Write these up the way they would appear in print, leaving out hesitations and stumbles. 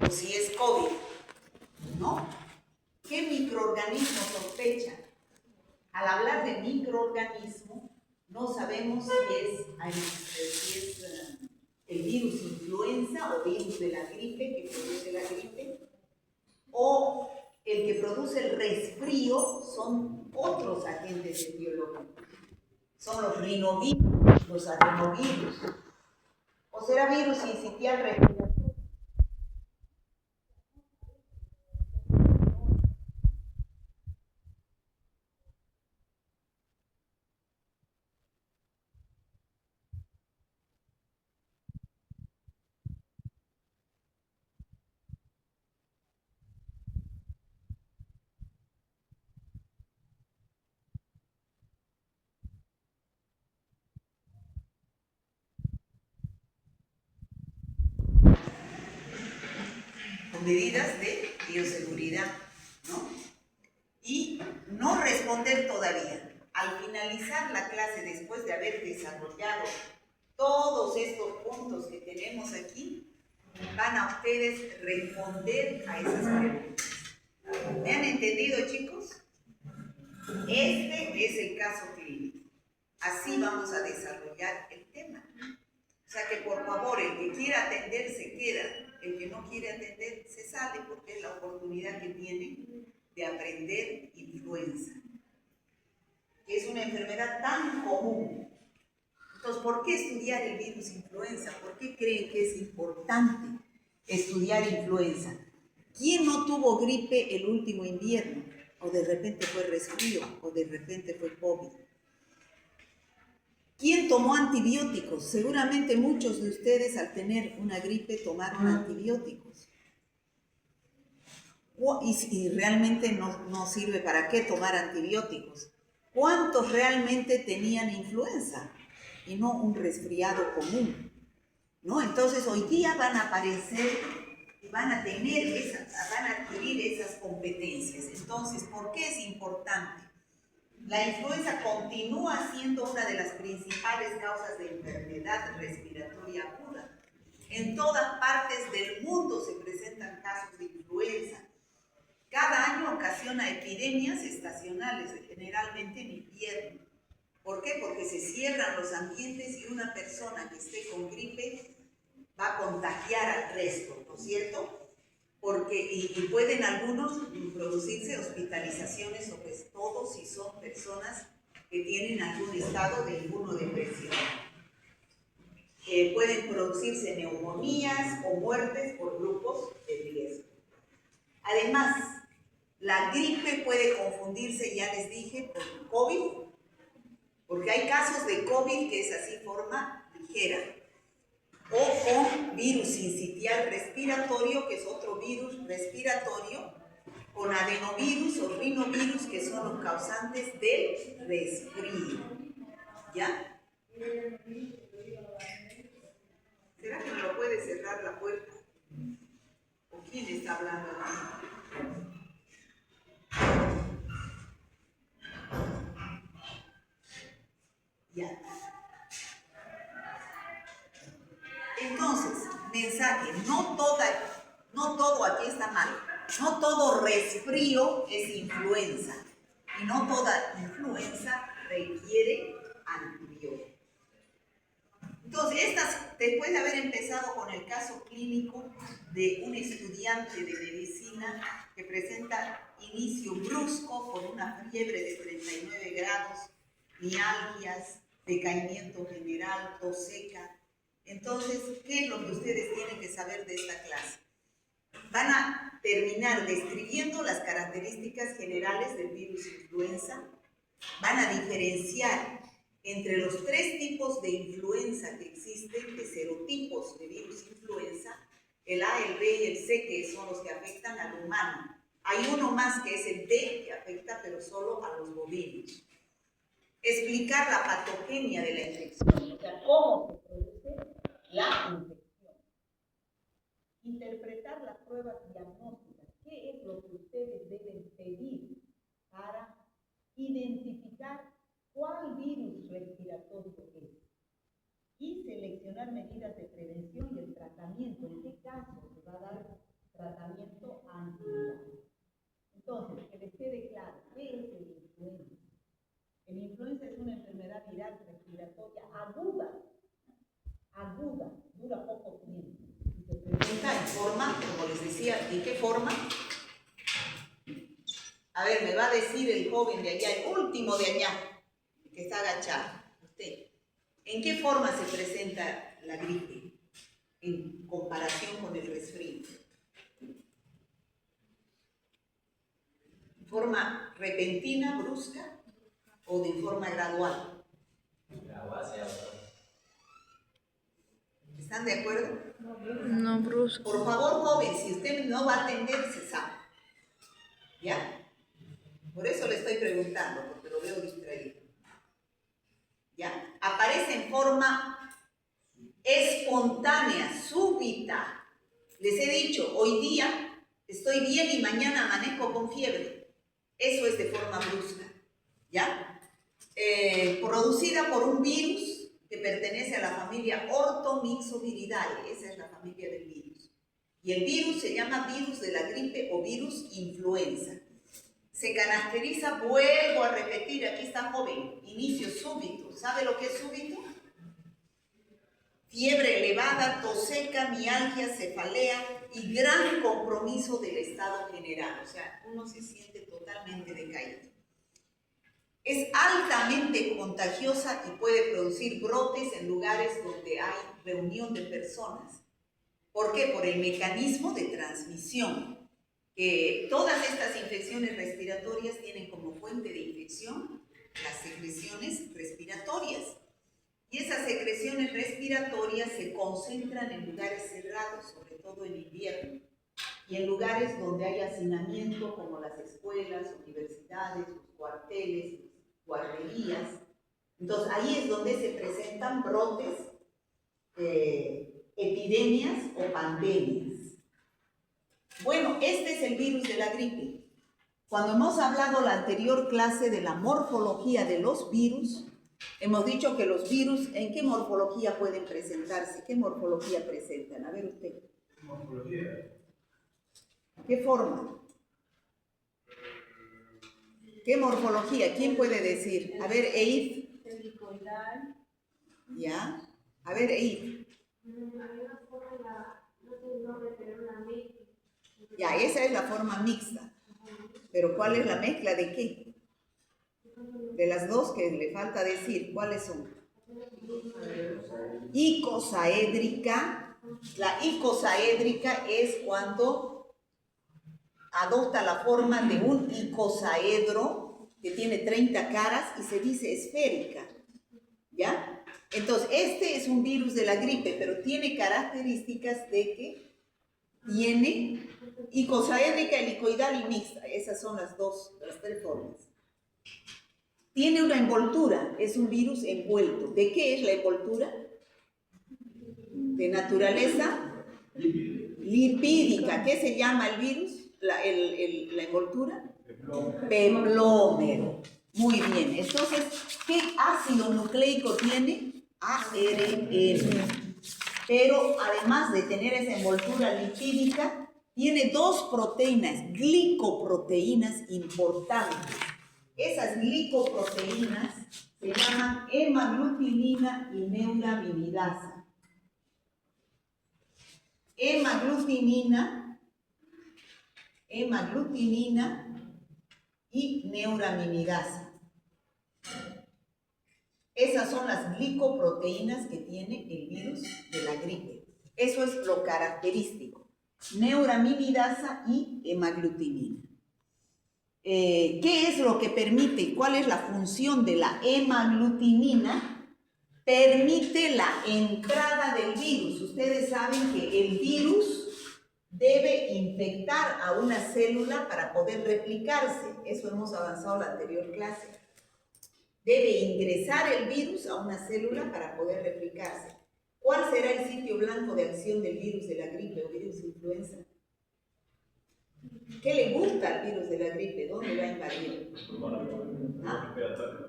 o si es COVID, ¿no? ¿Qué microorganismo sospecha? Al hablar de microorganismo, no sabemos si es el virus influenza o virus de la gripe que produce la gripe, o el que produce el resfrío son otros agentes etiológicos. Son los rinovirus, los adenovirus, o será virus sincitial respiratorio. Con medidas de bioseguridad, ¿no? Y no responder todavía. Al finalizar la clase, después de haber desarrollado todos estos puntos que tenemos aquí, van a ustedes responder a esas preguntas. ¿Me han entendido, chicos? Este es el caso clínico. Así vamos a desarrollar el tema. O sea que por favor, el que quiera atender se queda, el que no quiere atender se sale, porque es la oportunidad que tiene de aprender influenza. Es una enfermedad tan común. Entonces, ¿por qué estudiar el virus influenza? ¿Por qué creen que es importante estudiar influenza? ¿Quién no tuvo gripe el último invierno? O de repente fue resfrío, o de repente fue COVID. ¿Quién tomó antibióticos? Seguramente muchos de ustedes al tener una gripe tomaron antibióticos. Y realmente no sirve para qué tomar antibióticos. ¿Cuántos realmente tenían influenza y no un resfriado común? ¿No? Entonces hoy día van a aparecer y van a adquirir esas competencias. Entonces, ¿por qué es importante? La influenza continúa siendo una de las principales causas de enfermedad respiratoria aguda. En todas partes del mundo se presentan casos de influenza. Cada año ocasiona epidemias estacionales, generalmente en invierno. ¿Por qué? Porque se cierran los ambientes y una persona que esté con gripe va a contagiar al resto, ¿no es cierto? Y pueden algunos producirse hospitalizaciones, sobre todo si son personas que tienen algún estado de inmunodepresión. Pueden producirse neumonías o muertes por grupos de riesgo. Además, la gripe puede confundirse, ya les dije, con COVID, porque hay casos de COVID que es así forma ligera, o con virus sincitial respiratorio, que es otro virus respiratorio, con adenovirus o rinovirus, que son los causantes del resfrío. ¿Ya? ¿Será que me lo puede cerrar la puerta? ¿O quién está hablando aquí? Ya. Entonces, mensaje, no todo aquí está mal. No todo resfrío es influenza. Y no toda influenza requiere antibióticos. Entonces, después de haber empezado con el caso clínico de un estudiante de medicina que presenta inicio brusco con una fiebre de 39 grados, mialgias, decaimiento general, tos seca. Entonces, ¿qué es lo que ustedes tienen que saber de esta clase? Van a terminar describiendo las características generales del virus influenza, van a diferenciar entre los 3 tipos de influenza que existen, de serotipos de virus influenza, el A, el B y el C, que son los que afectan al humano. Hay uno más que es el D, que afecta pero solo a los bovinos. Explicar la patogenia de la infección, o sea, cómo se produce la infección. Interpretar las pruebas diagnósticas. ¿Qué es lo que ustedes deben pedir para identificar cuál virus respiratorio es? Y seleccionar medidas de prevención y el tratamiento. ¿En qué caso se va a dar Entonces, que les quede claro, ¿qué es el influenza? El influenza es una enfermedad viral respiratoria aguda, dura poco tiempo. Y se presenta en forma, como les decía, ¿en qué forma? A ver, me va a decir el joven de allá, el último de allá, que está agachado. Usted, ¿en qué forma se presenta la gripe en comparación con el resfrío? ¿En forma repentina, brusca o de forma gradual? ¿Están de acuerdo? No, brusco. Por favor, joven, si usted no va a atender, se sabe. ¿Ya? Por eso le estoy preguntando, porque lo veo distraído. ¿Ya? Aparece en forma espontánea, súbita. Les he dicho, hoy día estoy bien y mañana amanezco con fiebre. Eso es de forma brusca. ¿Ya? Producida por un virus que pertenece a la familia Orthomyxoviridae. Esa es la familia del virus. Y el virus se llama virus de la gripe o virus influenza. Se caracteriza, vuelvo a repetir, aquí está joven, inicio súbito. ¿Sabe lo que es súbito? Fiebre elevada, tos seca, mialgia, cefalea y gran compromiso del estado general. O sea, uno se siente totalmente decaído. Es altamente contagiosa y puede producir brotes en lugares donde hay reunión de personas. ¿Por qué? Por el mecanismo de transmisión. Todas estas infecciones respiratorias tienen como fuente de infección las secreciones respiratorias. Y esas secreciones respiratorias se concentran en lugares cerrados, sobre todo en invierno, y en lugares donde hay hacinamiento, como las escuelas, universidades, los cuarteles, guarderías. Entonces, ahí es donde se presentan brotes, epidemias o pandemias. Bueno, este es el virus de la gripe. Cuando hemos hablado en la anterior clase de la morfología de los virus, hemos dicho que los virus, ¿en qué morfología pueden presentarse? ¿Qué morfología presentan? A ver usted. Morfología. ¿Qué forma? ¿Qué morfología? ¿Quién puede decir? A ver, Eid. helicoidal. ¿Ya? A ver, Eid. Ya, esa es la forma mixta. Pero ¿cuál es la mezcla de qué? De las dos que le falta decir, ¿cuáles son? Icosaédrica. La icosaédrica es cuando adopta la forma de un icosaedro que tiene 30 caras y se dice esférica. ¿Ya? Entonces, este es un virus de la gripe, pero tiene características de que tiene icosaédrica, helicoidal y mixta. Esas son las tres formas. Tiene una envoltura, es un virus envuelto. ¿De qué es la envoltura? De naturaleza lipídica. ¿Qué se llama el virus? La envoltura. Peplómero. Muy bien. Entonces, ¿qué ácido nucleico tiene? ARN. Pero además de tener esa envoltura lipídica, tiene dos proteínas, glicoproteínas importantes. Esas glicoproteínas se llaman hemaglutinina y neuraminidasa. Hemaglutinina y neuraminidasa. Esas son las glicoproteínas que tiene el virus de la gripe. Eso es lo característico. Neuraminidasa y hemaglutinina. ¿Qué es lo que permite? ¿Cuál es la función de la hemaglutinina? Permite la entrada del virus. Ustedes saben que el virus debe infectar a una célula para poder replicarse. Eso hemos avanzado en la anterior clase. Debe ingresar el virus a una célula para poder replicarse. ¿Cuál será el sitio blanco de acción del virus de la gripe o virus influenza? ¿Qué le gusta al virus de la gripe? ¿Dónde va a invadir? ¿Ah?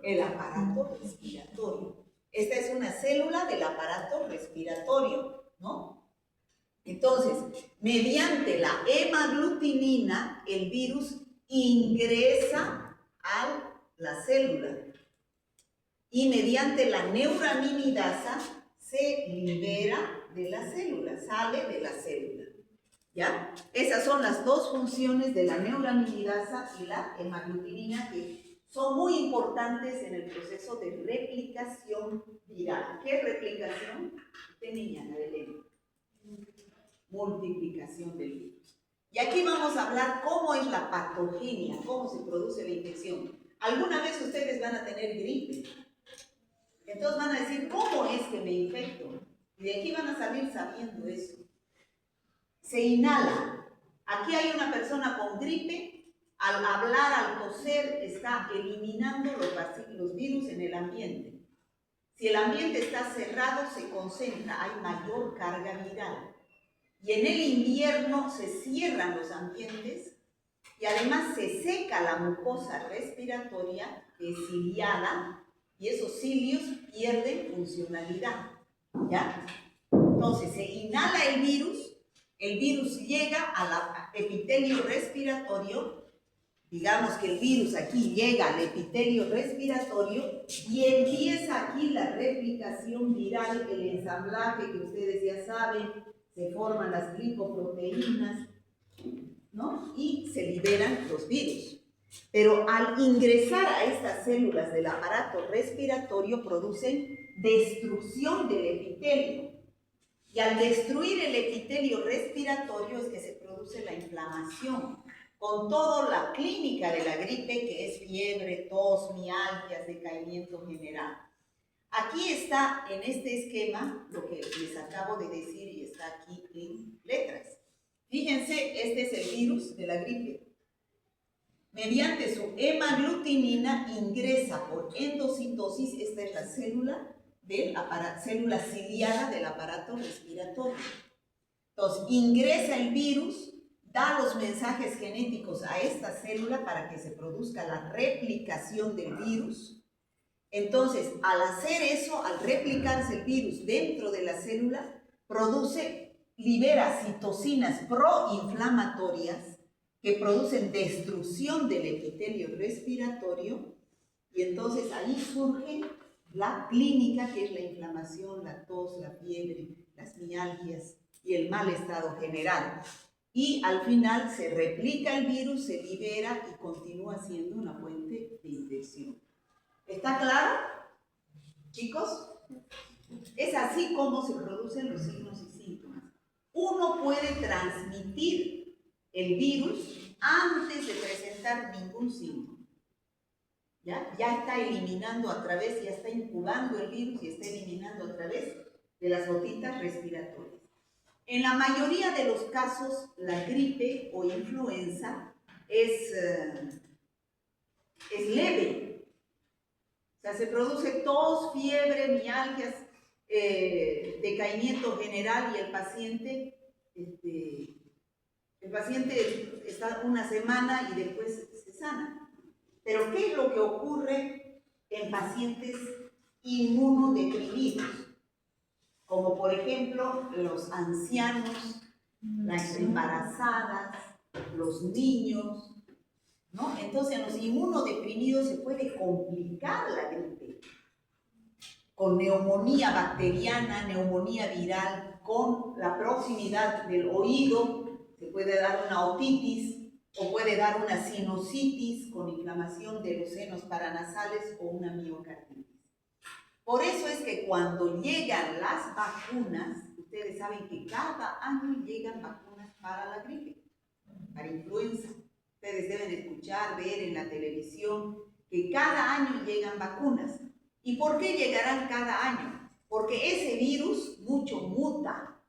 El aparato respiratorio. Esta es una célula del aparato respiratorio, ¿no? Entonces, mediante la hemaglutinina, el virus ingresa a la célula y mediante la neuraminidasa se libera de la célula, sale de la célula. ¿Ya? Esas son las dos funciones de la neuraminidasa y la hemaglutinina que son muy importantes en el proceso de replicación viral. ¿Qué es replicación? Usted, niña, la de ley. Multiplicación del virus. Y aquí vamos a hablar cómo es la patogenia, cómo se produce la infección. Alguna vez ustedes van a tener gripe. Entonces van a decir, ¿cómo es que me infecto? Y de aquí van a salir sabiendo eso. Se inhala. Aquí hay una persona con gripe, al hablar, al toser, está eliminando los virus en el ambiente. Si el ambiente está cerrado, se concentra, hay mayor carga viral. Y en el invierno se cierran los ambientes y además se seca la mucosa respiratoria, que es ciliada, y esos cilios pierden funcionalidad. ¿Ya? Entonces se inhala el virus llega al epitelio respiratorio, digamos que el virus aquí llega al epitelio respiratorio y empieza aquí la replicación viral, el ensamblaje que ustedes ya saben, se forman las glicoproteínas, ¿no? Y se liberan los virus. Pero al ingresar a estas células del aparato respiratorio producen destrucción del epitelio. Y al destruir el epitelio respiratorio es que se produce la inflamación, con toda la clínica de la gripe, que es fiebre, tos, mialgias, decaimiento general. Aquí está en este esquema lo que les acabo de decir y está aquí en letras. Fíjense, este es el virus de la gripe. Mediante su hemaglutinina ingresa por endocitosis, esta es la célula ciliada del aparato respiratorio. Entonces, ingresa el virus, da los mensajes genéticos a esta célula para que se produzca la replicación del virus. Entonces, al hacer eso, al replicarse el virus dentro de la célula, libera citocinas proinflamatorias que producen destrucción del epitelio respiratorio, y entonces ahí surge la clínica, que es la inflamación, la tos, la fiebre, las mialgias y el mal estado general. Y al final se replica el virus, se libera y continúa siendo una fuente de infección. ¿Está claro, chicos? Es así como se producen los signos y síntomas. Uno puede transmitir el virus antes de presentar ningún síntoma. ¿Ya? Ya está eliminando a través, ya está incubando el virus y está eliminando a través de las gotitas respiratorias. En la mayoría de los casos, la gripe o influenza es leve. O sea, se produce tos, fiebre, mialgias, decaimiento general, y el paciente está una semana y después se sana. Pero ¿qué es lo que ocurre en pacientes inmunodeprimidos? Como por ejemplo los ancianos, las embarazadas, los niños, ¿no? Entonces en los inmunodeprimidos se puede complicar la gripe con neumonía bacteriana, neumonía viral, con la proximidad del oído, se puede dar una otitis o puede dar una sinusitis con inflamación de los senos paranasales o una miocarditis. Por eso es que cuando llegan las vacunas, ustedes saben que cada año llegan vacunas para la gripe, para influenza. Ustedes deben escuchar, ver en la televisión que cada año llegan vacunas. ¿Y por qué llegarán cada año? Porque ese virus mucho muta.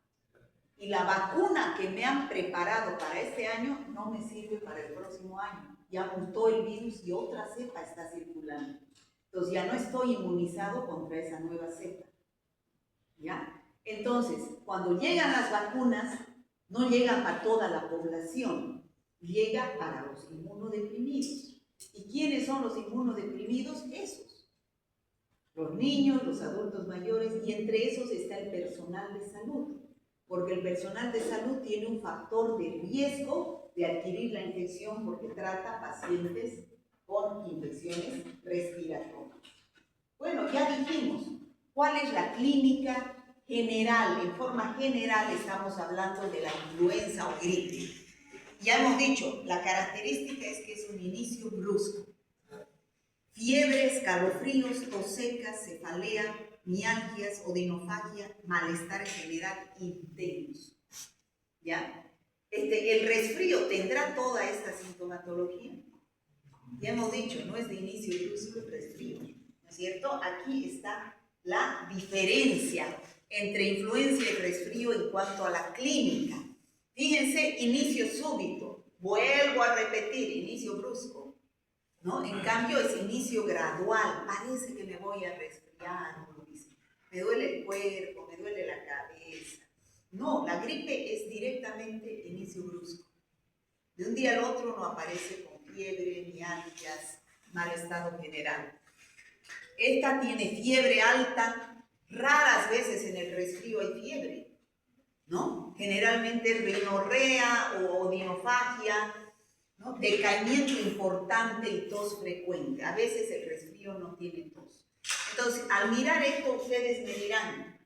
Y la vacuna que me han preparado para este año no me sirve para el próximo año. Ya mutó el virus y otra cepa está circulando. Entonces ya no estoy inmunizado contra esa nueva cepa. ¿Ya? Entonces, cuando llegan las vacunas, no llegan para toda la población, llega para los inmunodeprimidos. ¿Y quiénes son los inmunodeprimidos? Esos. Los niños, los adultos mayores, y entre esos está el personal de salud. porque el personal de salud tiene un factor de riesgo de adquirir la infección porque trata pacientes con infecciones respiratorias. Bueno, ya dijimos, ¿cuál es la clínica general? En forma general estamos hablando de la influenza o gripe. Ya hemos dicho, la característica es que es un inicio brusco. Fiebre, escalofríos, tos seca, cefalea, mialgias, odinofagia, malestar general intenso. ¿Ya? El resfrío tendrá toda esta sintomatología. Ya hemos dicho, no es de inicio brusco el resfrío, ¿no es cierto? Aquí está la diferencia entre influenza y resfrío en cuanto a la clínica. Fíjense, inicio súbito, vuelvo a repetir, inicio brusco, ¿no? En cambio es inicio gradual, parece que me voy a resfriar, como dice. Me duele el cuerpo, me duele la cabeza. No, la gripe es directamente inicio brusco. De un día al otro no aparece con fiebre, mialgias, mal estado general. Esta tiene fiebre alta, raras veces en el resfrío hay fiebre, ¿no? Generalmente rinorrea o odinofagia, ¿no? Decaimiento importante y tos frecuente. A veces el resfrío no tiene tos. Entonces, al mirar esto, ustedes me dirán,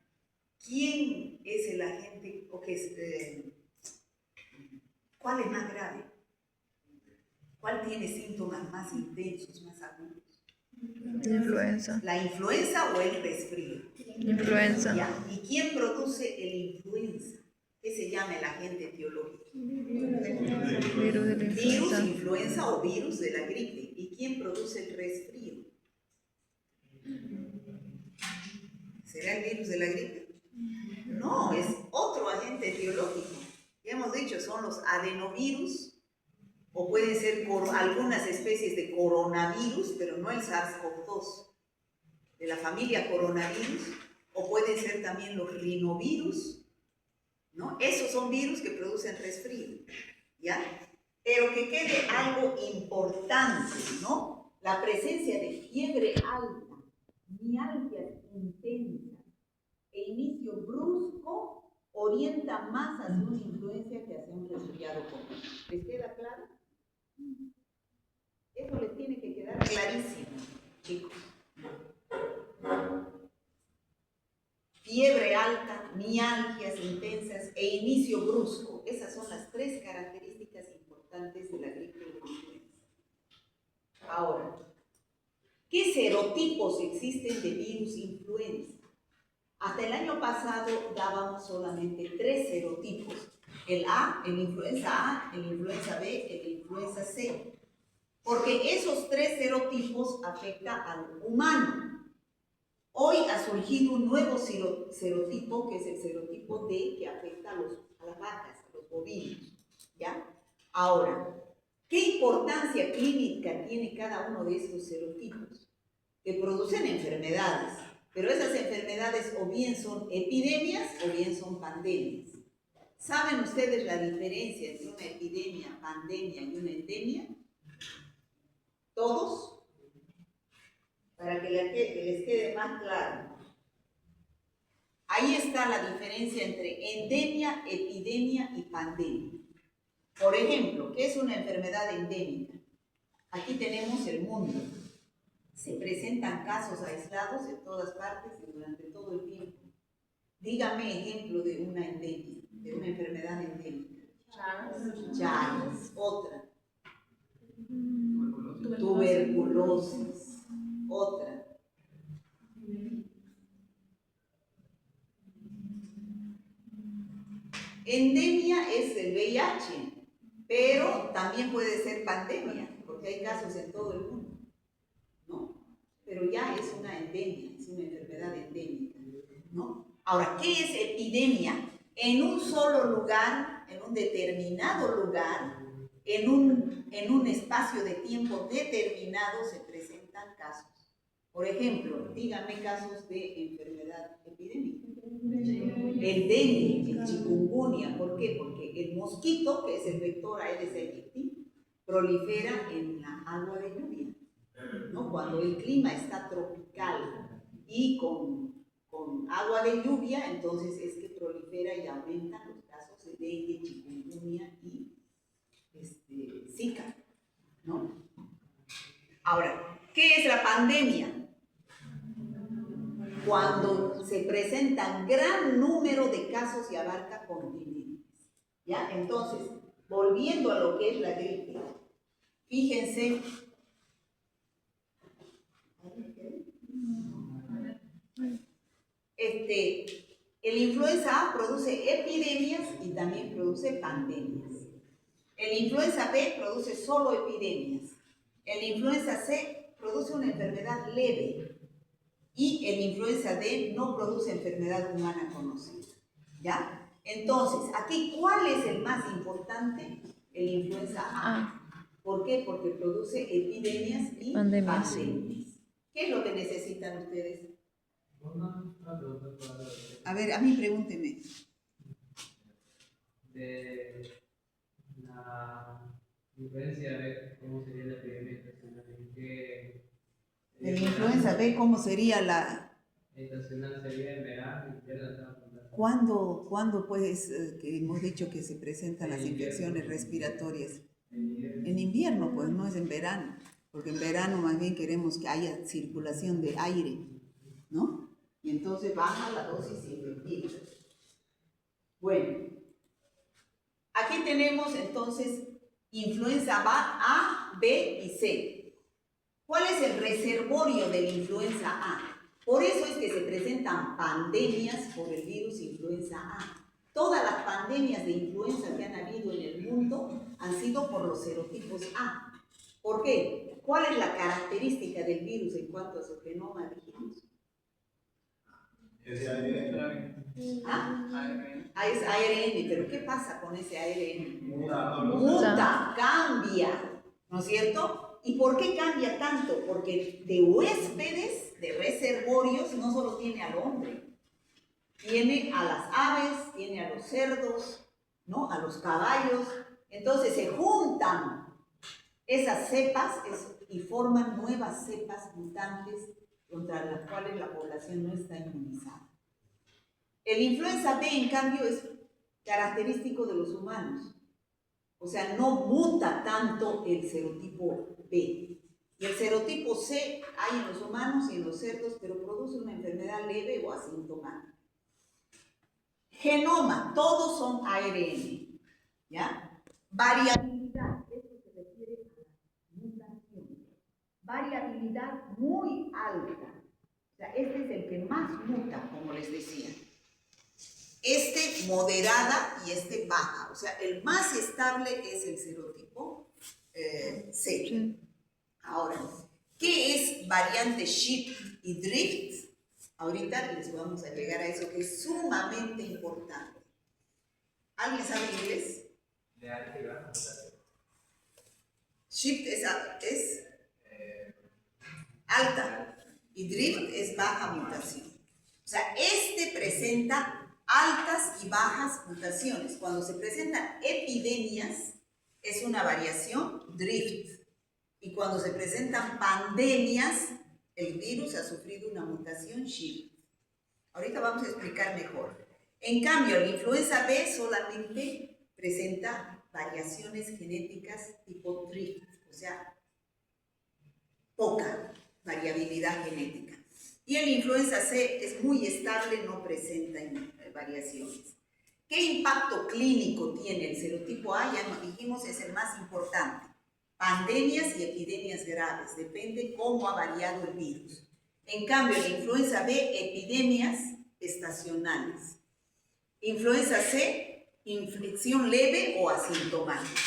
¿quién es el agente o qué es, cuál es más grave? ¿Cuál tiene síntomas más intensos, más agudos? La influenza. ¿La influenza o el resfrío? La influenza. Ya. ¿Y quién produce el influenza? ¿Qué se llama el agente etiológico? Virus de la Virus, influenza. influenza o virus de la gripe. ¿Y quién produce el resfrío? ¿Será el virus de la gripe? No, es otro agente etiológico. Ya hemos dicho, son los adenovirus, o pueden ser algunas especies de coronavirus, pero no el SARS-CoV-2, de la familia coronavirus, o pueden ser también los rinovirus, ¿no? Esos son virus que producen resfrío, ¿ya? Pero que quede algo importante, ¿no? La presencia de fiebre alta, mialgias intensas e inicio brusco orienta más hacia una influencia que hacia un resfriado común. ¿Les queda claro? Eso les tiene que quedar clarísimo, chicos. Fiebre alta, mialgias intensas e inicio brusco. Esas son las tres características importantes de la gripe de la influenza. Ahora, ¿qué serotipos existen de virus influenza? Hasta el año pasado dábamos solamente 3 serotipos. El A, el influenza A, el influenza B, el influenza C. Porque esos 3 serotipos afectan al humano. Hoy ha surgido un nuevo serotipo, que es el serotipo D, que afecta a las vacas, a los bovinos, ¿ya? Ahora, ¿qué importancia clínica tiene cada uno de estos serotipos? Que producen enfermedades, pero esas enfermedades o bien son epidemias o bien son pandemias. ¿Saben ustedes la diferencia entre una epidemia, pandemia y una endemia? ¿Todos? Para que les quede más claro. Ahí está la diferencia entre endemia, epidemia y pandemia. Por ejemplo, ¿qué es una enfermedad endémica? Aquí tenemos el mundo. Se presentan casos aislados en todas partes y durante todo el tiempo. Dígame ejemplo de una endemia, de una enfermedad endémica. Chagas. Otra. Tuberculosis. Otra. Endemia es el VIH, pero también puede ser pandemia, porque hay casos en todo el mundo, ¿no? Pero ya es una endemia, es una enfermedad endémica, ¿no? Ahora, ¿qué es epidemia? En un solo lugar, en un determinado lugar, en un espacio de tiempo determinado se presentan casos. Por ejemplo, díganme casos de enfermedad epidémica. El dengue, el chikungunya, ¿por qué? Porque el mosquito, que es el vector Aedes aegypti, prolifera en la agua de lluvia, ¿no? Cuando el clima está tropical y con agua de lluvia, entonces es que prolifera y aumentan los casos de dengue, chikungunya y Zika, ¿no? Ahora, ¿qué es la pandemia? Cuando se presentan gran número de casos y abarca continentes, ¿ya? Entonces, volviendo a lo que es la gripe, fíjense, el influenza A produce epidemias y también produce pandemias. El influenza B produce solo epidemias. El influenza C produce una enfermedad leve. Y el influenza D no produce enfermedad humana conocida. ¿Ya? Entonces, aquí, ¿cuál es el más importante? El influenza A. ¿Por qué? Porque produce epidemias y pandemias. ¿Qué es lo que necesitan ustedes? A ver, a mí pregúnteme. De la influencia B, ¿cómo sería la epidemia? El influenza B, ¿cómo sería la...? Estacional sería en verano, invierno. ¿Cuándo pues que hemos dicho que se presentan las infecciones respiratorias? En invierno, pues no es en verano, porque en verano más bien queremos que haya circulación de aire, ¿no? Y entonces baja la dosis infectiva. Bueno, aquí tenemos entonces influenza A, B y C. ¿Cuál es el reservorio de la influenza A? Por eso es que se presentan pandemias por el virus influenza A. Todas las pandemias de influenza que han habido en el mundo han sido por los serotipos A. ¿Por qué? ¿Cuál es la característica del virus en cuanto a su genoma, dijimos? Es ARN. ¿Ah? Es ARN, pero ¿qué pasa con ese ARN? Muta. Cambia, ¿no es cierto? ¿Y por qué cambia tanto? Porque de huéspedes, de reservorios, no solo tiene al hombre, tiene a las aves, tiene a los cerdos, ¿no? A los caballos. Entonces se juntan esas cepas y forman nuevas cepas mutantes contra las cuales la población no está inmunizada. El influenza B, en cambio, es característico de los humanos. O sea, no muta tanto el serotipo B. Y el serotipo C hay en los humanos y en los cerdos, pero produce una enfermedad leve o asintomática. Genoma, todos son ARN, ¿ya? Variabilidad, esto se refiere a la mutación. Variabilidad muy alta. O sea, este es el que más muta, como les decía. Este moderada y este baja. O sea, el más estable es el serotipo C. Ahora, ¿qué es variante shift y drift? Ahorita les vamos a llegar a eso que es sumamente importante. ¿Alguien sabe inglés? Shift es alta y drift es baja mutación. O sea, este presenta altas y bajas mutaciones. Cuando se presentan epidemias, es una variación drift. Y cuando se presentan pandemias, el virus ha sufrido una mutación shift. Ahorita vamos a explicar mejor. En cambio, la influenza B solamente presenta variaciones genéticas tipo drift, o sea, poca variabilidad genética. Y el influenza C es muy estable, no presenta variaciones. ¿Qué impacto clínico tiene el serotipo A? Ya nos dijimos, es el más importante. Pandemias y epidemias graves, depende cómo ha variado el virus. En cambio, la influenza B, epidemias estacionales. Influenza C, infección leve o asintomática.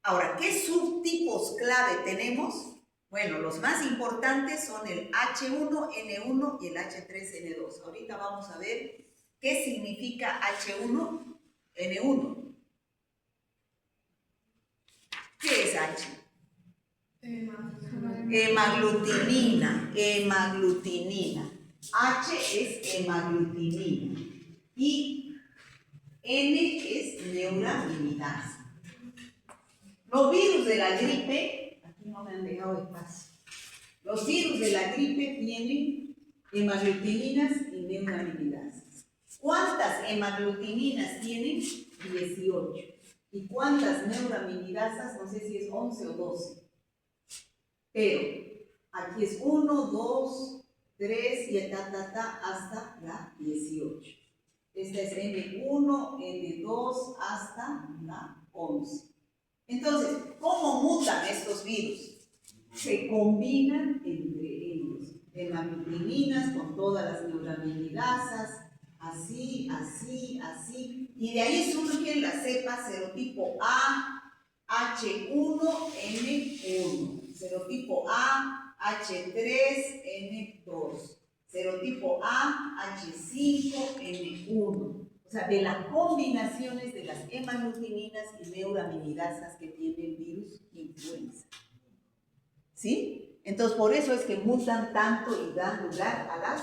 Ahora, ¿qué subtipos clave tenemos? Bueno, los más importantes son el H1N1 y el H3N2. Ahorita vamos a ver qué significa H1N1. ¿Qué es H? Hemaglutinina. H es hemaglutinina y N es neuraminidasa. Los virus de la gripe, aquí no me han dejado espacio. Los virus de la gripe tienen hemaglutininas y neuraminidasas. ¿Cuántas hemaglutininas tienen? 18. ¿Y cuántas neuraminidasas? No sé si es 11 o 12. Pero aquí es 1, 2, 3 y hasta la 18. Esta es N1, N2 hasta la 11. Entonces, ¿cómo mutan estos virus? Se combinan entre ellos. Hemaglutininas con todas las neuraminidasas, así, así, así. Y de ahí surgen las cepas serotipo A, H1N1, serotipo A, H3N2, serotipo A, H5N1. O sea, de las combinaciones de las hemaglutininas y neuraminidasas que tiene el virus influenza. ¿Sí? Entonces, por eso es que mutan tanto y dan lugar a las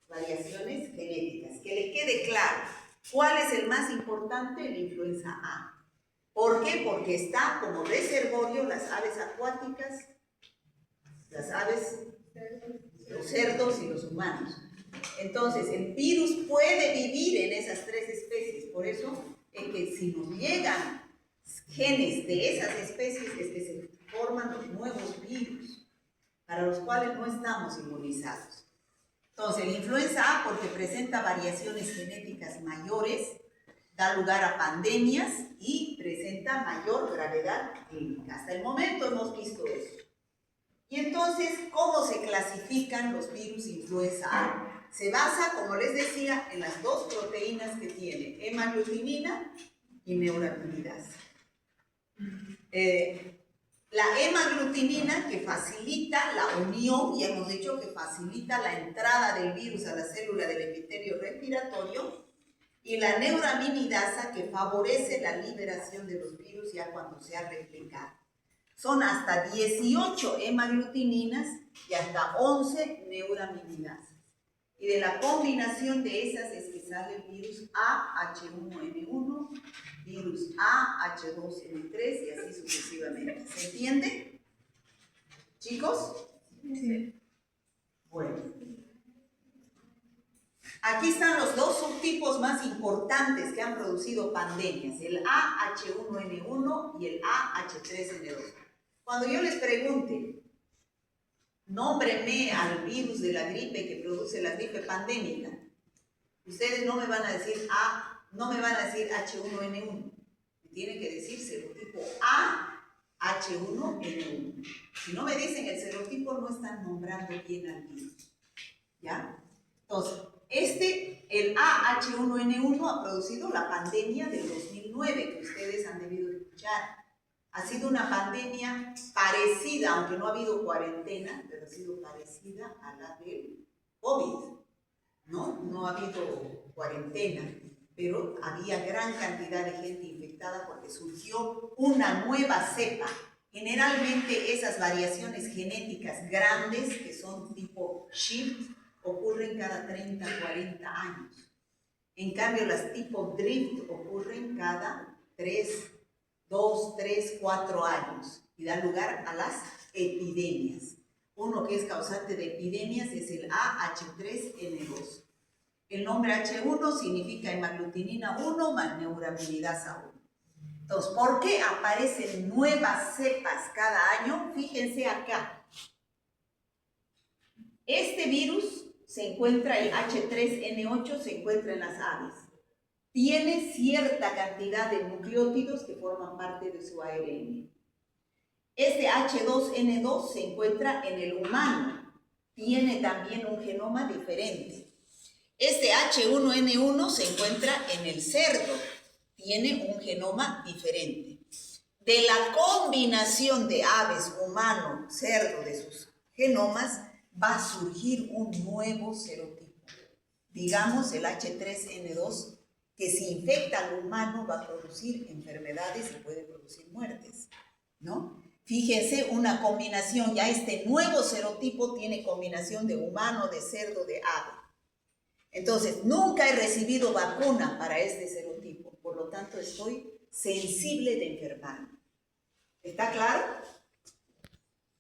variaciones genéticas. Que le quede claro, ¿cuál es el más importante? La influenza A. ¿Por qué? Porque está como reservorio las aves acuáticas, las aves, los cerdos y los humanos. Entonces, el virus puede vivir en esas tres especies. Por eso es que si nos llegan genes de esas especies es que se forman los nuevos virus, para los cuales no estamos inmunizados. Entonces, la influenza A, porque presenta variaciones genéticas mayores, da lugar a pandemias y presenta mayor gravedad clínica. Hasta el momento hemos visto eso. Y entonces, ¿cómo se clasifican los virus influenza A? Se basa, como les decía, en las dos proteínas que tiene, hemaglutinina y neuraminidasa. La hemaglutinina, que facilita la unión, ya hemos dicho que facilita la entrada del virus a la célula del epitelio respiratorio, y la neuraminidasa, que favorece la liberación de los virus ya cuando se ha replicado. Son hasta 18 hemaglutininas y hasta 11 neuraminidasas. Y de la combinación de esas es que sale el virus A-H1N1, virus A-H2N3 y así sucesivamente. ¿Se entiende? ¿Chicos? Sí. Bueno. Aquí están los dos subtipos más importantes que han producido pandemias, el AH1N1 y el AH3N2. Cuando yo les pregunte, nómbreme al virus de la gripe que produce la gripe pandémica, ustedes no me van a decir no me van a decir H1N1, me tienen que decir serotipo AH1N1. Si no me dicen el serotipo, no están nombrando bien al virus. ¿Ya? Entonces, el AH1N1 ha producido la pandemia del 2009, que ustedes han debido escuchar. Ha sido una pandemia parecida, aunque no ha habido cuarentena, pero ha sido parecida a la del COVID. No ha habido cuarentena, pero había gran cantidad de gente infectada porque surgió una nueva cepa. Generalmente esas variaciones genéticas grandes, que son tipo shift, ocurren cada 30, 40 años. En cambio, las tipo drift ocurren cada 2, 3, 4 años y dan lugar a las epidemias. Uno que es causante de epidemias es el AH3N2. El nombre H1 significa hemaglutinina 1 más neuraminidasa 1. Entonces, ¿por qué aparecen nuevas cepas cada año? Fíjense acá. Este virus se encuentra, el H3N8 se encuentra en las aves. Tiene cierta cantidad de nucleótidos que forman parte de su ARN. Este H2N2 se encuentra en el humano. Tiene también un genoma diferente. Este H1N1 se encuentra en el cerdo. Tiene un genoma diferente. De la combinación de aves, humano, cerdo, de sus genomas, va a surgir un nuevo serotipo. Digamos el H3N2, que si infecta al humano va a producir enfermedades y puede producir muertes, ¿no? Fíjense, una combinación, ya este nuevo serotipo tiene combinación de humano, de cerdo, de ave. Entonces, nunca he recibido vacuna para este serotipo, por lo tanto estoy sensible de enfermarme. ¿Está claro?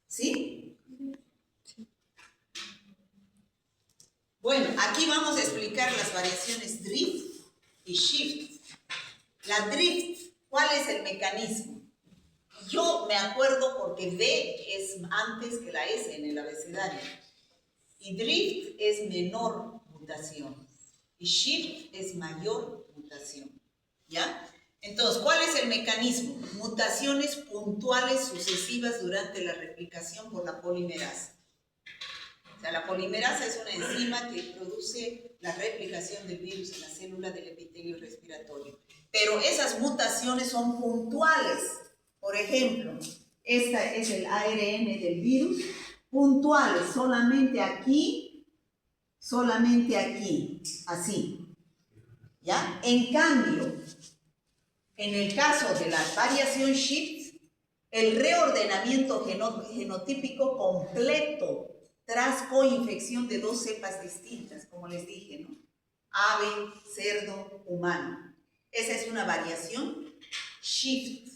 ¿Sí? Bueno, aquí vamos a explicar las variaciones drift y shift. La drift, ¿cuál es el mecanismo? Yo me acuerdo porque D es antes que la S en el abecedario. Y drift es menor mutación. Y shift es mayor mutación. ¿Ya? Entonces, ¿cuál es el mecanismo? Mutaciones puntuales sucesivas durante la replicación por la polimerasa. O sea, la polimerasa es una enzima que produce la replicación del virus en la célula del epitelio respiratorio. Pero esas mutaciones son puntuales. Por ejemplo, esta es el ARN del virus, puntuales, solamente aquí, así. ¿Ya? En cambio, en el caso de la variación shift, el reordenamiento genotípico completo tras coinfección de dos cepas distintas, como les dije, ¿no? Ave, cerdo, humano. Esa es una variación shift.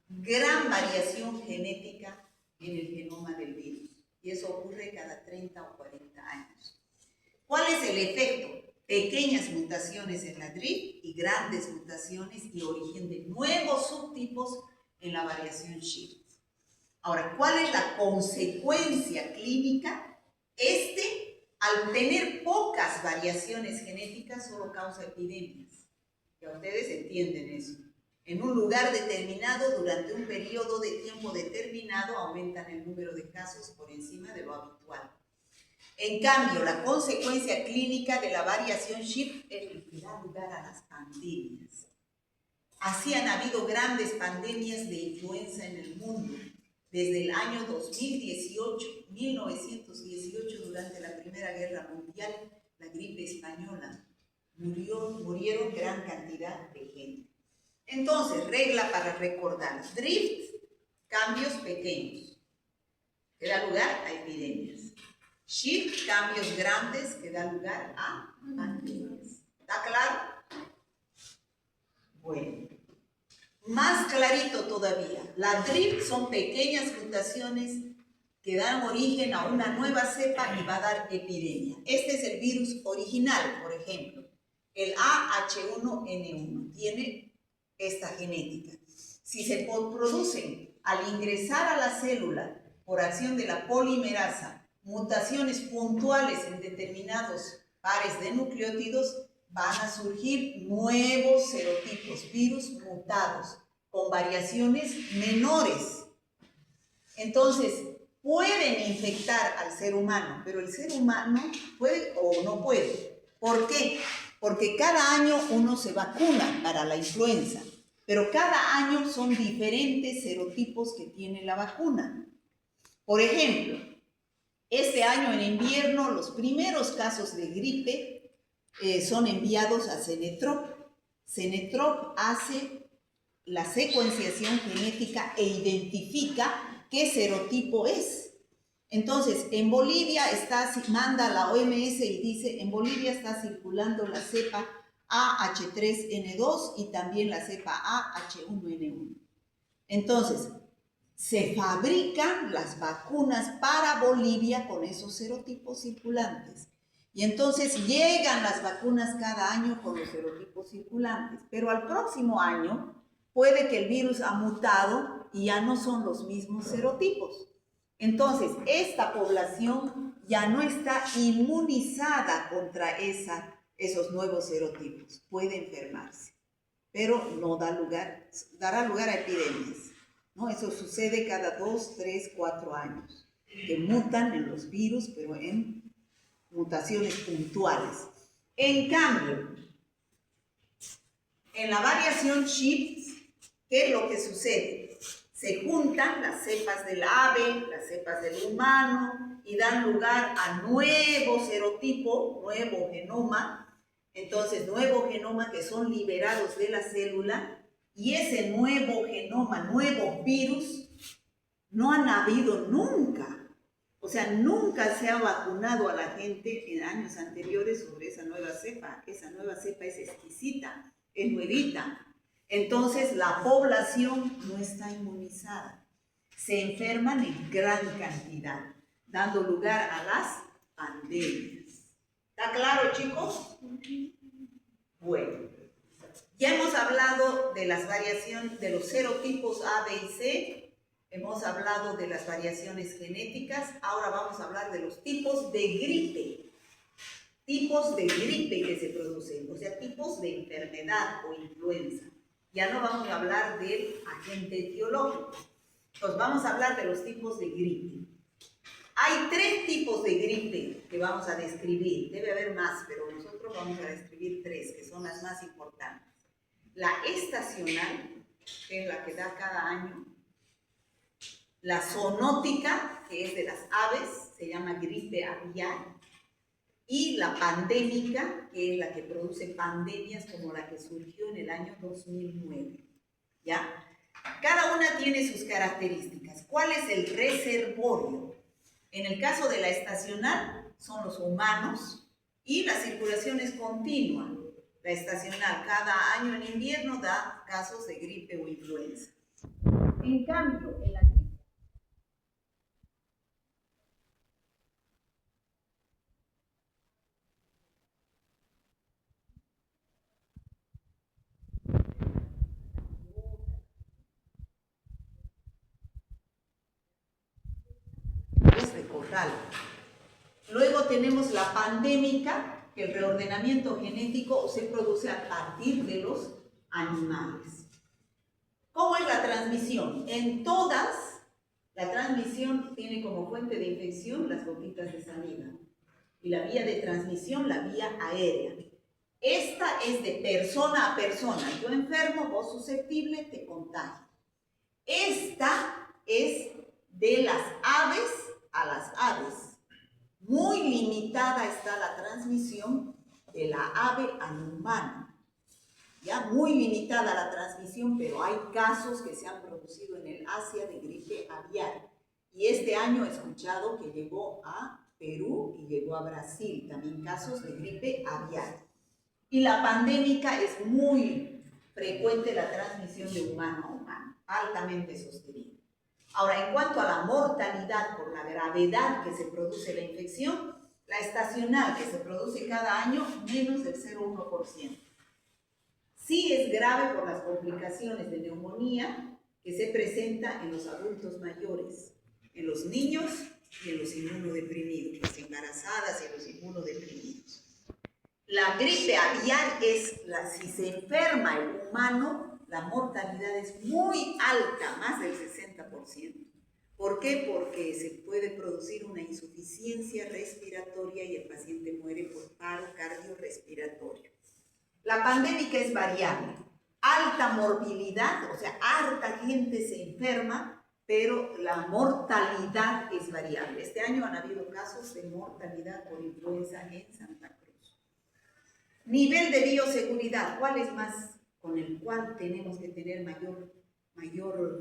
Gran variación genética en el genoma del virus. Y eso ocurre cada 30 o 40 años. ¿Cuál es el efecto? Pequeñas mutaciones en la drift y grandes mutaciones y origen de nuevos subtipos en la variación shift. Ahora, ¿cuál es la consecuencia clínica? Al tener pocas variaciones genéticas, solo causa epidemias. Ya ustedes entienden eso. En un lugar determinado, durante un periodo de tiempo determinado, aumentan el número de casos por encima de lo habitual. En cambio, la consecuencia clínica de la variación shift es el que da lugar a las pandemias. Así han habido grandes pandemias de influenza en el mundo. Desde el año 1918, durante la Primera Guerra Mundial, la gripe española, murieron gran cantidad de gente. Entonces, regla para recordar: drift, cambios pequeños, que da lugar a epidemias. Shift, cambios grandes, que da lugar a pandemias. ¿Está claro? Bueno, más clarito todavía. La drift son pequeñas mutaciones que dan origen a una nueva cepa y va a dar epidemia. Este es el virus original, por ejemplo. El AH1N1 tiene esta genética. Si se producen al ingresar a la célula por acción de la polimerasa mutaciones puntuales en determinados pares de nucleótidos, van a surgir nuevos serotipos, virus mutados, con variaciones menores. Entonces, pueden infectar al ser humano, pero el ser humano puede o no puede. ¿Por qué? Porque cada año uno se vacuna para la influenza, pero cada año son diferentes serotipos que tiene la vacuna. Por ejemplo, este año en invierno los primeros casos de gripe son enviados a Cenetrop. Cenetrop hace la secuenciación genética e identifica qué serotipo es. Entonces, en Bolivia manda la OMS y dice: en Bolivia está circulando la cepa AH3N2 y también la cepa AH1N1. Entonces, se fabrican las vacunas para Bolivia con esos serotipos circulantes. Y entonces llegan las vacunas cada año con los serotipos circulantes. Pero al próximo año puede que el virus ha mutado y ya no son los mismos serotipos. Entonces, esta población ya no está inmunizada contra esos nuevos serotipos. Puede enfermarse, pero no dará lugar a epidemias. ¿No? Eso sucede cada 2, 3, 4 años, que mutan en los virus, pero en mutaciones puntuales. En cambio, en la variación shift, ¿qué es lo que sucede? Se juntan las cepas del ave, las cepas del humano, y dan lugar a nuevo serotipo, nuevo genoma. Entonces, nuevo genoma que son liberados de la célula. Y ese nuevo genoma, nuevo virus, no han habido nunca. O sea, nunca se ha vacunado a la gente en años anteriores sobre esa nueva cepa. Esa nueva cepa es exquisita, es nuevita. Entonces, la población no está inmunizada. Se enferman en gran cantidad, dando lugar a las pandemias. ¿Está claro, chicos? Bueno, ya hemos hablado de las variaciones, de los serotipos A, B y C. Hemos hablado de las variaciones genéticas. Ahora vamos a hablar de los tipos de gripe. Tipos de gripe que se producen, o sea, tipos de enfermedad o influenza. Ya no vamos a hablar del agente etiológico. Entonces vamos a hablar de los tipos de gripe. Hay 3 tipos de gripe que vamos a describir. Debe haber más, pero nosotros vamos a describir 3, que son las más importantes. La estacional, que es la que da cada año. La zoonótica, que es de las aves, se llama gripe aviar. Y la pandémica, que es la que produce pandemias como la que surgió en el año 2009. ¿Ya? Cada una tiene sus características. ¿Cuál es el reservorio? En el caso de la estacional, son los humanos y la circulación es continua. La estacional, cada año en invierno da casos de gripe o influenza. En cambio, en la de corral. Luego tenemos la pandémica, que el reordenamiento genético se produce a partir de los animales. ¿Cómo es la transmisión? En todas, la transmisión tiene como fuente de infección las gotitas de saliva. Y la vía de transmisión, la vía aérea. Esta es de persona a persona. Yo enfermo, vos susceptible, te contagio. Esta es de las aves a las aves. Muy limitada está la transmisión de la ave al humano. Ya muy limitada la transmisión, pero hay casos que se han producido en el Asia de gripe aviar. Y este año he escuchado que llegó a Perú y llegó a Brasil, también casos de gripe aviar. Y la pandémica es muy frecuente la transmisión de humano a humano, altamente sostenida. Ahora, en cuanto a la mortalidad por la gravedad que se produce la infección, la estacional que se produce cada año, menos del 0,1%. Sí es grave por las complicaciones de neumonía que se presenta en los adultos mayores, en los niños y en los inmunodeprimidos, las embarazadas y en los inmunodeprimidos. La gripe aviar es, si se enferma el humano, la mortalidad es muy alta, más del 60%. ¿Por qué? Porque se puede producir una insuficiencia respiratoria y el paciente muere por paro cardiorrespiratorio. La pandémica es variable, alta morbilidad, o sea, harta gente se enferma, pero la mortalidad es variable. Este año han habido casos de mortalidad por influenza en Santa Cruz. Nivel de bioseguridad, ¿cuál es más con el cual tenemos que tener mayor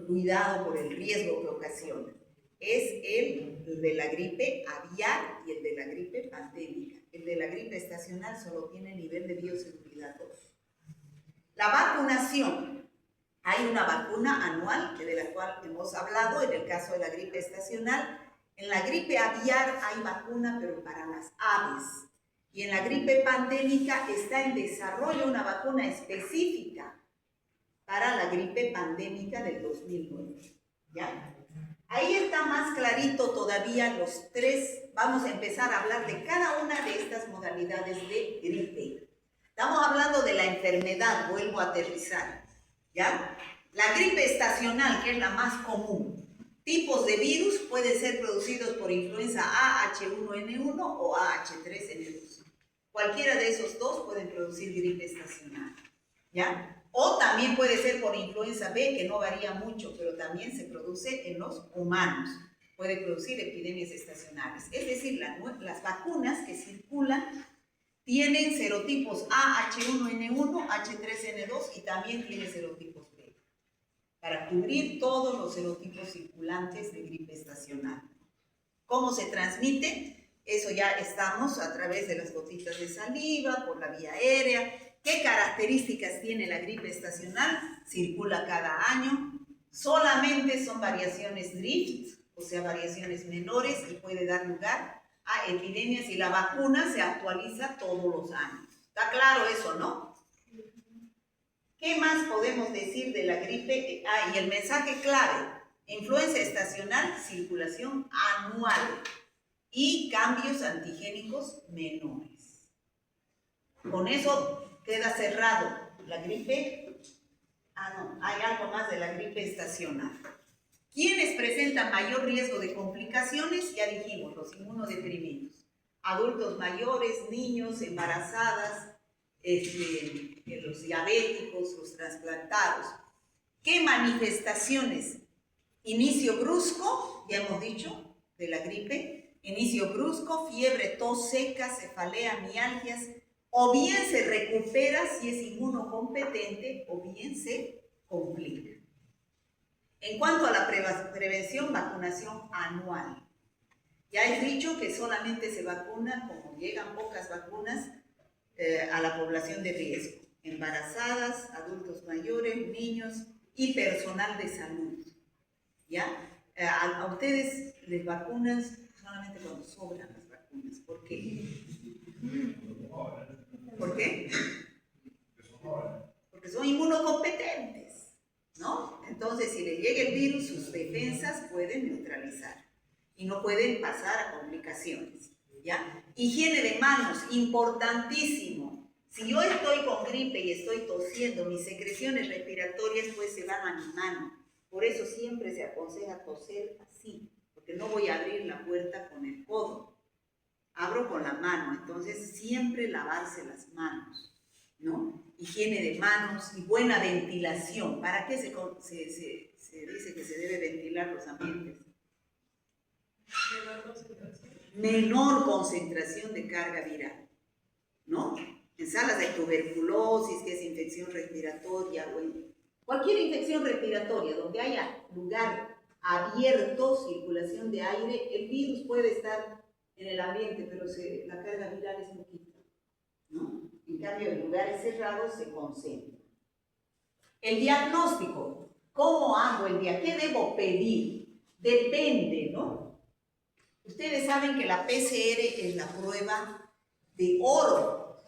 cuidado por el riesgo que ocasiona? Es el de la gripe aviar y el de la gripe pandémica. El de la gripe estacional solo tiene nivel de bioseguridad 2. La vacunación. Hay una vacuna anual de la cual hemos hablado en el caso de la gripe estacional. En la gripe aviar hay vacuna, pero para las aves. Y en la gripe pandémica está en desarrollo una vacuna específica para la gripe pandémica del 2009. ¿Ya? Ahí está más clarito todavía los 3. Vamos a empezar a hablar de cada una de estas modalidades de gripe. Estamos hablando de la enfermedad, vuelvo a aterrizar. ¿Ya? La gripe estacional, que es la más común. Tipos de virus pueden ser producidos por influenza A, H1N1 o AH3N2. Cualquiera de esos dos pueden producir gripe estacional. ¿Ya? O también puede ser por influenza B, que no varía mucho, pero también se produce en los humanos. Puede producir epidemias estacionales. Es decir, las vacunas que circulan tienen serotipos A, H1N1, H3N2 y también tiene serotipos B, para cubrir todos los serotipos circulantes de gripe estacional. ¿Cómo se transmite? Eso ya estamos a través de las gotitas de saliva, por la vía aérea. ¿Qué características tiene la gripe estacional? Circula cada año. Solamente son variaciones drift, o sea, variaciones menores, y puede dar lugar a epidemias y la vacuna se actualiza todos los años. ¿Está claro eso, no? ¿Qué más podemos decir de la gripe? Y el mensaje clave: influenza estacional, circulación anual y cambios antigénicos menores. Con eso queda cerrado la gripe. No, hay algo más de la gripe estacional. ¿Quiénes presentan mayor riesgo de complicaciones? Ya dijimos, los inmunodeprimidos. Adultos mayores, niños, embarazadas, los diabéticos, los trasplantados. ¿Qué manifestaciones? Inicio brusco, ya hemos dicho, de la gripe. Inicio brusco, fiebre, tos seca, cefalea, mialgias. O bien se recupera si es inmunocompetente, o bien se complica. En cuanto a la prevención, vacunación anual. Ya he dicho que solamente se vacuna, como llegan pocas vacunas, a la población de riesgo. Embarazadas, adultos mayores, niños y personal de salud. ¿Ya? A ustedes les vacunan solamente cuando sobran las vacunas. ¿Por qué? ¿Por qué? Porque son inmunocompetentes, ¿no? Entonces, si les llega el virus, sus defensas pueden neutralizar y no pueden pasar a complicaciones, ¿ya? Higiene de manos, importantísimo. Si yo estoy con gripe y estoy tosiendo, mis secreciones respiratorias pues se van a mi mano. Por eso siempre se aconseja toser así, porque no voy a abrir la puerta con el codo. Abro con la mano, entonces siempre lavarse las manos, ¿no? Higiene de manos y buena ventilación. ¿Para qué se dice que se debe ventilar los ambientes? Menor concentración de carga viral, ¿no? En salas de tuberculosis, que es infección respiratoria, o en cualquier infección respiratoria donde haya lugar abierto, circulación de aire, el virus puede estar en el ambiente, pero la carga viral es poquita, ¿no? En cambio, en lugares cerrados se concentra. El diagnóstico. ¿Cómo hago el diagnóstico? ¿Qué debo pedir? Depende, ¿no? Ustedes saben que la PCR es la prueba de oro,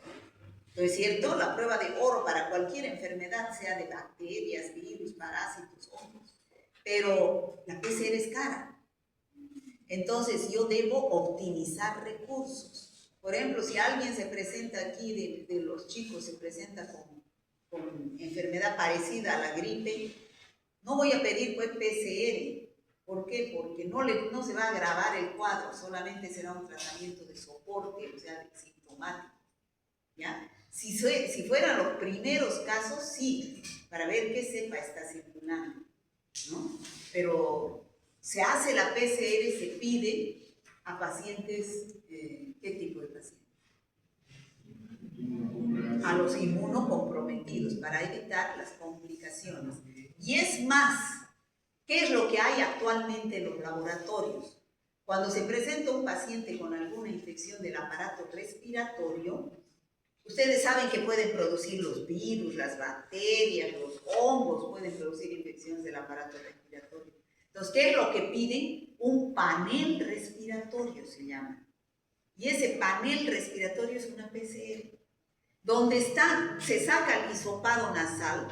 ¿no es cierto? La prueba de oro para cualquier enfermedad, sea de bacterias, virus, parásitos, hongos. Pero la PCR es cara. Entonces yo debo optimizar recursos. Por ejemplo, si alguien se presenta aquí, de los chicos, se presenta con enfermedad parecida a la gripe, no voy a pedir pues PCR. ¿Por qué? Porque no se va a agravar el cuadro, solamente será un tratamiento de soporte, o sea, sintomático, ¿ya? Si fueran los primeros casos, sí, para ver qué cepa está circulando, ¿no? Pero se hace la PCR, se pide a pacientes, ¿qué tipo de pacientes? A los inmunocomprometidos, para evitar las complicaciones. Y es más, ¿qué es lo que hay actualmente en los laboratorios? Cuando se presenta un paciente con alguna infección del aparato respiratorio, ustedes saben que pueden producir los virus, las bacterias, los hongos, pueden producir infecciones del aparato respiratorio. Entonces, ¿qué es lo que piden? Un panel respiratorio se llama. Y ese panel respiratorio es una PCR, donde se saca el hisopado nasal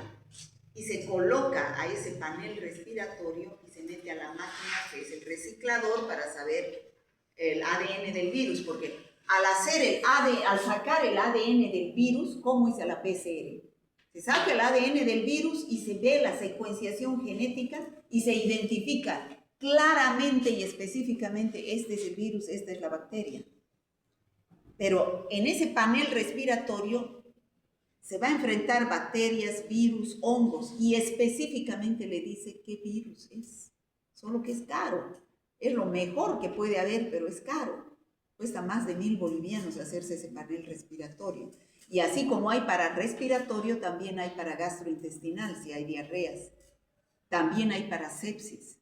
y se coloca a ese panel respiratorio y se mete a la máquina, que es el reciclador, para saber el ADN del virus, porque al sacar el ADN del virus, ¿cómo hice la PCR? Se saca el ADN del virus y se ve la secuenciación genética y se identifica claramente y específicamente: este es el virus, esta es la bacteria. Pero en ese panel respiratorio se va a enfrentar bacterias, virus, hongos, y específicamente le dice qué virus es. Solo que es caro. Es lo mejor que puede haber, pero es caro. Cuesta más de 1.000 bolivianos hacerse ese panel respiratorio. Y así como hay para respiratorio, también hay para gastrointestinal, si hay diarreas. También hay para sepsis,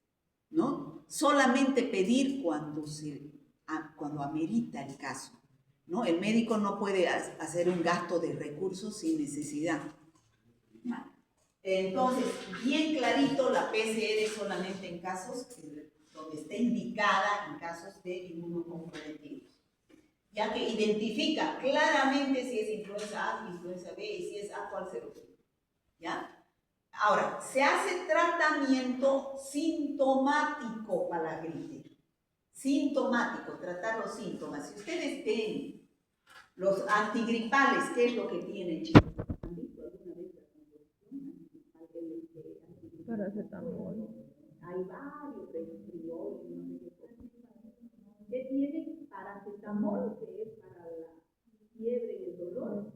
¿no? Solamente pedir cuando amerita el caso, ¿no? El médico no puede hacer un gasto de recursos sin necesidad. Entonces, bien clarito, la PCR solamente en casos donde esté indicada, en casos de inmunocomprometidos. ya que identifica claramente si es influenza A, influenza B, y si es A, cuál serotipo, ¿ya? Ahora, se hace tratamiento sintomático para la gripe. Sintomático, tratar los síntomas. Si ustedes ven los antigripales, ¿qué es lo que tienen, chicos? ¿Han visto alguna vez la composición antigripal? Paracetamol. Hay varios resfriol y no sé qué cosas. ¿Qué tienen? Paracetamol, que es para la fiebre y el dolor.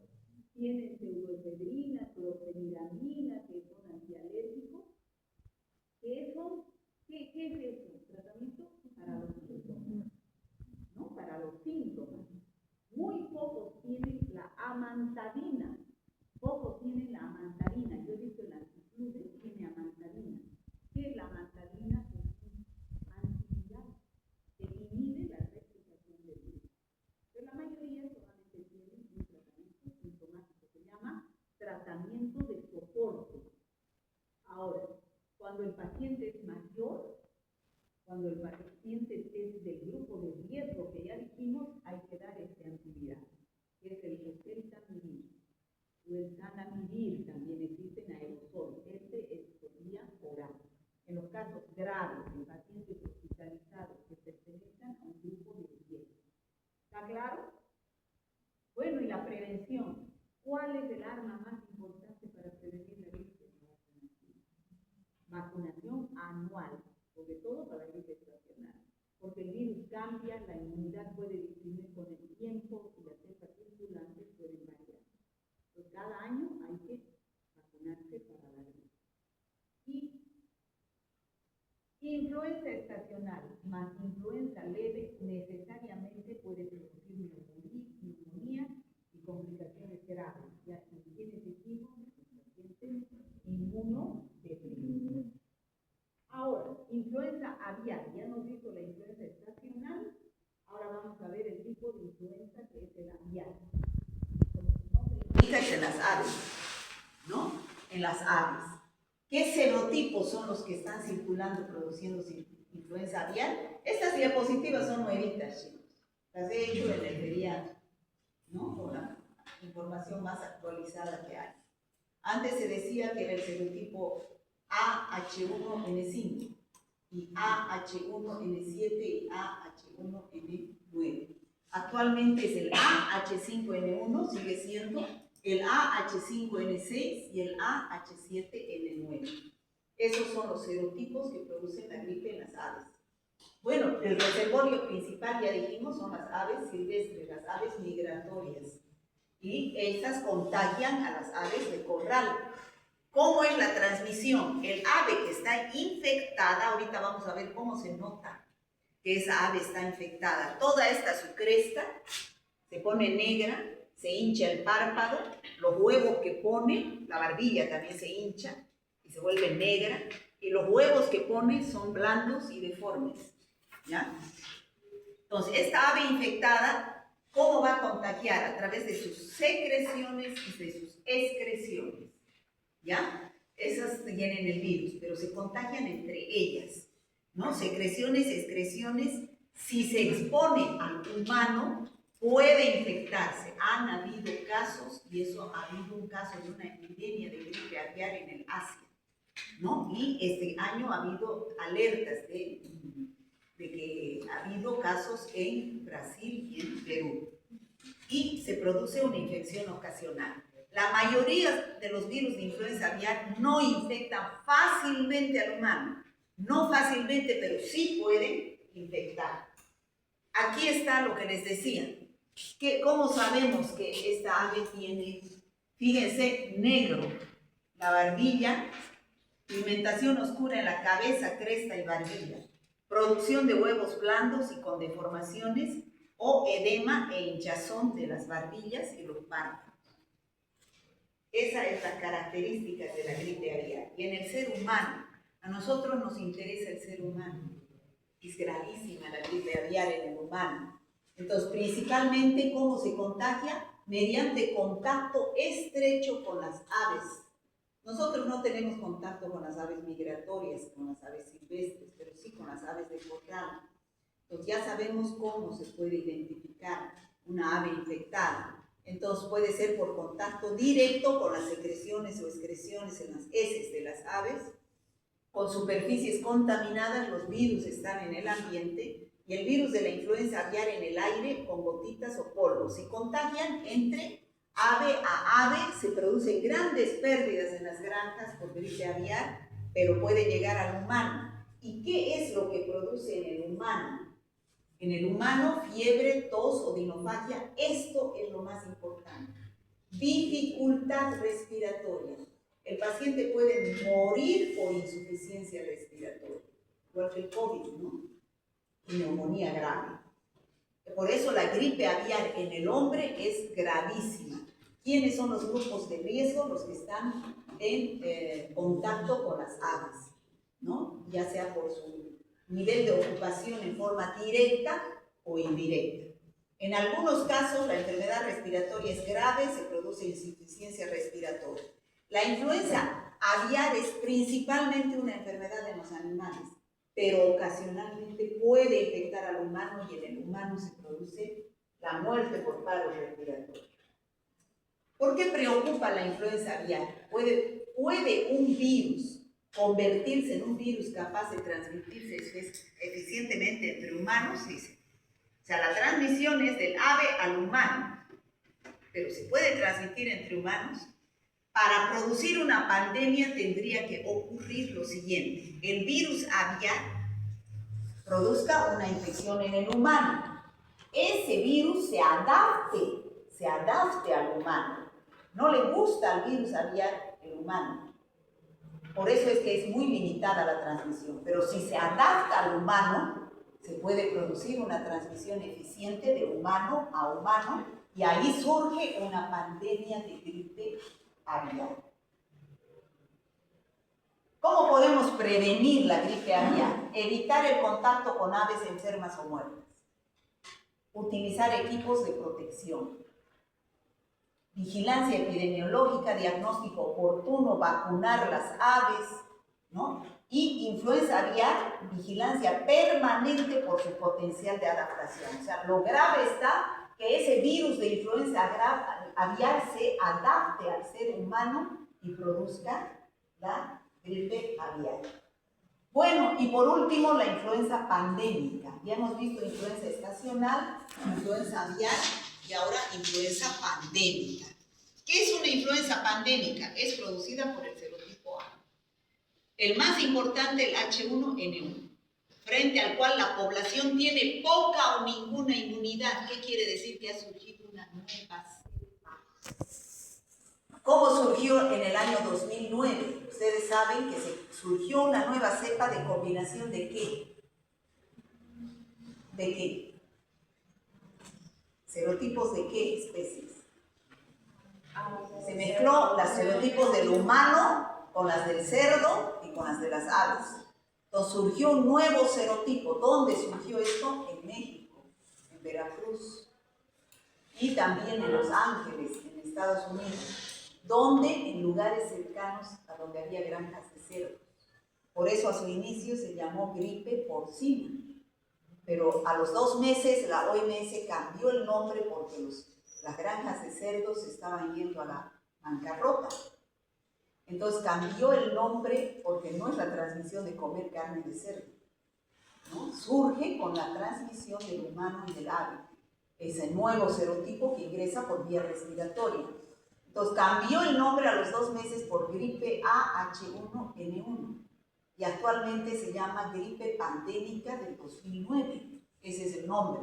Tienen pseudoefedrina, clofeniramina, que son antialérgicos. ¿Qué es eso? Tratamiento para los síntomas, ¿no? Para los síntomas. Muy pocos tienen la amantadina. Pocos tienen la amantadina. Yo he visto en las antifludes tiene amantadina. ¿Qué es la amantadina? Es un antiviral que inhibe la replicación del virus. Pero la mayoría solamente tienen un tratamiento sintomático. Se llama tratamiento de soporte. Ahora, cuando el paciente es mayor, cuando el paciente es del grupo de riesgo que ya dijimos, hay que dar este antiviral, que es el oseltamivir o el zanamivir, también existe en aerosol. Este es por vía oral. En los casos graves de pacientes hospitalizados que pertenezcan a un grupo de riesgo. ¿Está claro? Bueno, y la prevención. ¿Cuál es el arma más importante para prevenir la gripe? Vacunación anual, sobre todo para la gripe estacional, porque el virus cambia, la inmunidad puede disminuir con el tiempo y las cepas circulantes pueden variar. Entonces, cada año hay que vacunarse para la gripe. Y influenza estacional más influenza leve necesariamente puede producir neumonía y complicaciones graves. Ya quienes decimos pacientes inmunodeprimidos. Ahora, influenza aviar. Ya hemos visto la influenza estacional. Ahora vamos a ver el tipo de influenza que es el aviar. Como su nombre indica, es en las aves, ¿no? En las aves. ¿Qué serotipos son los que están circulando produciendo influenza aviar? Estas diapositivas son nuevitas, chicos. Las he hecho en el feriado, ¿no? Con la información más actualizada que hay. Antes se decía que era el serotipo AH1N5 y AH1N7 y AH1N9. Actualmente es el AH5N1, sigue siendo el AH5N6 y el AH7N9. Esos son los serotipos que producen la gripe en las aves. Bueno, el reservorio principal, ya dijimos, son las aves silvestres, las aves migratorias. Y estas contagian a las aves de corral. ¿Cómo es la transmisión? El ave que está infectada, ahorita vamos a ver cómo se nota que esa ave está infectada. Toda esta su cresta se pone negra, se hincha el párpado, los huevos que pone, la barbilla también se hincha y se vuelve negra, y los huevos que pone son blandos y deformes, ¿ya? Entonces, esta ave infectada, ¿cómo va a contagiar? A través de sus secreciones y de sus excreciones, ¿ya? Esas tienen el virus, pero se contagian entre ellas, ¿no? Secreciones, excreciones. Si se expone al humano, puede infectarse. Han habido casos, y eso ha habido un caso de una epidemia de gripe aviar en el Asia, ¿no? Y este año ha habido alertas de que ha habido casos en Brasil y en Perú. Y se produce una infección ocasional. La mayoría de los virus de influenza aviar no infectan fácilmente al humano. No fácilmente, pero sí pueden infectar. Aquí está lo que les decía. ¿Cómo sabemos que esta ave tiene, fíjense, negro, la barbilla, pigmentación oscura en la cabeza, cresta y barbilla, producción de huevos blandos y con deformaciones o edema e hinchazón de las barbillas y los párpados? Esa es la característica de la gripe aviar. Y en el ser humano, a nosotros nos interesa el ser humano. Es gravísima la gripe aviar en el humano. Entonces, principalmente, ¿cómo se contagia? Mediante contacto estrecho con las aves. Nosotros no tenemos contacto con las aves migratorias, con las aves silvestres, pero sí con las aves de corral. Entonces ya sabemos cómo se puede identificar una ave infectada. Entonces puede ser por contacto directo con las secreciones o excreciones en las heces de las aves, con superficies contaminadas, los virus están en el ambiente, y el virus de la influenza aviar en el aire con gotitas o polvo. Si contagian entre ave a ave, se producen grandes pérdidas en las granjas por gripe aviar, pero puede llegar al humano. ¿Y qué es lo que produce en el humano? En el humano, fiebre, tos o dinofagia. Esto es lo más importante. Dificultad respiratoria. El paciente puede morir por insuficiencia respiratoria, igual que el COVID, ¿no? Y neumonía grave. Por eso la gripe aviar en el hombre es gravísima. ¿Quiénes son los grupos de riesgo? Los que están en contacto con las aves, ¿no? Ya sea por su nivel de ocupación en forma directa o indirecta. En algunos casos la enfermedad respiratoria es grave, se produce insuficiencia respiratoria. La influenza aviar es principalmente una enfermedad en los animales, pero ocasionalmente puede infectar al humano y en el humano se produce la muerte por paro respiratorio. ¿Por qué preocupa la influenza aviar? ¿Puede un virus convertirse en un virus capaz de transmitirse eficientemente entre humanos? Sí. O sea, la transmisión es del ave al humano, pero ¿se puede transmitir entre humanos? Para producir una pandemia tendría que ocurrir lo siguiente: el virus aviar produzca una infección en el humano, ese virus se adapte al humano. No le gusta al virus aviar el humano, por eso es que es muy limitada la transmisión, pero si se adapta al humano, se puede producir una transmisión eficiente de humano a humano, y ahí surge una pandemia de gripe aviar. ¿Cómo podemos prevenir la gripe aviar? Evitar el contacto con aves enfermas o muertas. Utilizar equipos de protección. Vigilancia epidemiológica, diagnóstico oportuno, vacunar las aves, ¿no? Y influenza aviar, vigilancia permanente por su potencial de adaptación. O sea, lo grave está que ese virus de influenza aviar se adapte al ser humano y produzca la gripe aviar. Bueno, y por último, la influenza pandémica. Ya hemos visto influenza estacional, influenza aviar y ahora influenza pandémica. ¿Qué es una influenza pandémica? Es producida por el serotipo A. El más importante, el H1N1, frente al cual la población tiene poca o ninguna inmunidad. ¿Qué quiere decir? Que ha surgido una nueva cepa. ¿Cómo surgió en el año 2009? Ustedes saben que surgió una nueva cepa de combinación de ¿qué? ¿De qué? ¿Serotipos de qué especies? Se mezcló los serotipos del humano con las del cerdo y con las de las aves. Entonces surgió un nuevo serotipo. ¿Dónde surgió esto? En México, en Veracruz y también en Los Ángeles, en Estados Unidos, donde en lugares cercanos a donde había granjas de cerdos. Por eso a su inicio se llamó gripe porcina. Pero a los 2 meses la OMS cambió el nombre porque las granjas de cerdos se estaban yendo a la bancarrota. Entonces cambió el nombre porque no es la transmisión de comer carne de cerdo, ¿no? Surge con la transmisión del humano y del ave, ese nuevo serotipo que ingresa por vía respiratoria. Entonces cambió el nombre a los 2 meses por gripe A-H1N1 y actualmente se llama gripe pandémica del 2009. Ese es el nombre,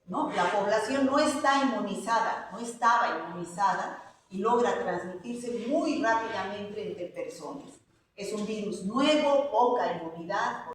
¿no? La población no está inmunizada, no estaba inmunizada y logra transmitirse muy rápidamente entre personas. Es un virus nuevo, poca inmunidad.